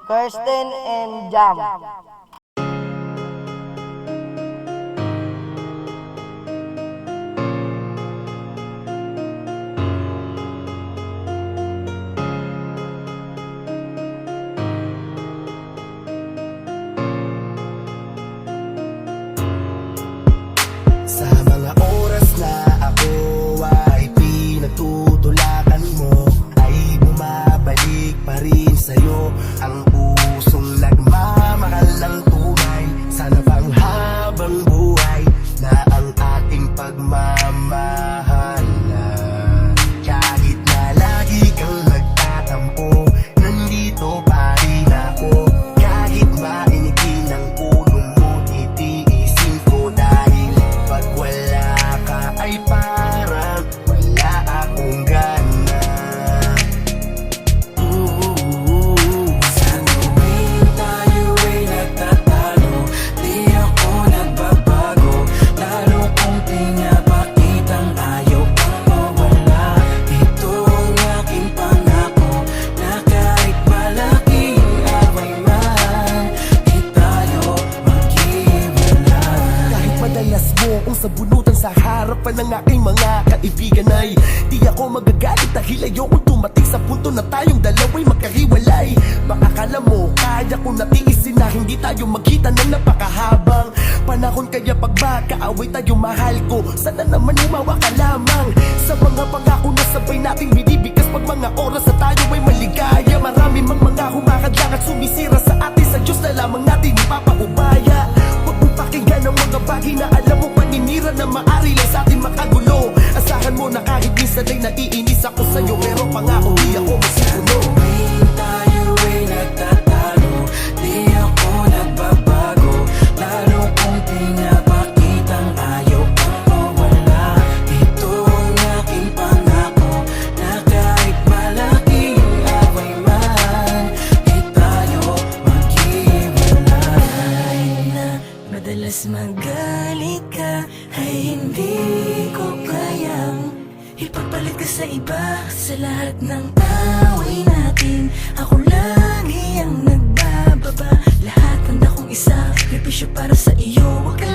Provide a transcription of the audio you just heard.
Kirsten and Jam. Sa mga oras na ako ay pinagtutulakan mo, ay bumabalik pa rin sa'yo ang pusong nagmamahal ng tunay. Sana bang habang buhay na ang ating pagmamahalan, kahit na lagi kang nagtatampo, nandito pa rin ako. Kahit mainitin ang ulo mo, titiisin ko dahil pag wala ka ay parang wala akong gana. Sa tuwing tayo ay nagtatalo, di ako nagbabago. Lalo kong pinapakitang ayaw kang mawala. Ito ang aking pangako, na kahit malaking away man, di tayo maghiwalay. Kahit madalas mo kung sabunutan sa harapan ng aking mga kaibigan, ay di ako magagalit dahil ayokong dumating sa punto na tayong dalawa'y magkahiwalay. Baka akala mo kaya kong natiisin na hindi tayo magkita ng napakahabang panahon, kaya pag magkaaway tayo mahal ko, sana naman umawa ka lamang sa mga pangako na sabay nating binibigkas pag mga oras na tayo ay maligaya. Marami mang mga humakadlang at sumisira sa atin, sa Diyos na lamang natin ipapaubaya. Huwag mo pakinggan ang mga bagay na alam mo paninira na maari lang sa atin makagulo. Asahan mo na kahit minsan ay naiinis ako sa'yo, pero pangako di ako masikulo. Tuwing tayo ay nagtatalo, di ako nagbabago. Lalo kong pinapakitang ayaw kang mawala. Ito ang aking pangako, na kahit malaking away man, di tayo maghiwalay. Na madalas magalit ka, ay hindi ko kayang ipagpalit ka sa iba. Sa lahat ng away natin, ako lagi ang nagbababa. Lahat handa kong isakripisyo para sa iyo. Huwag ka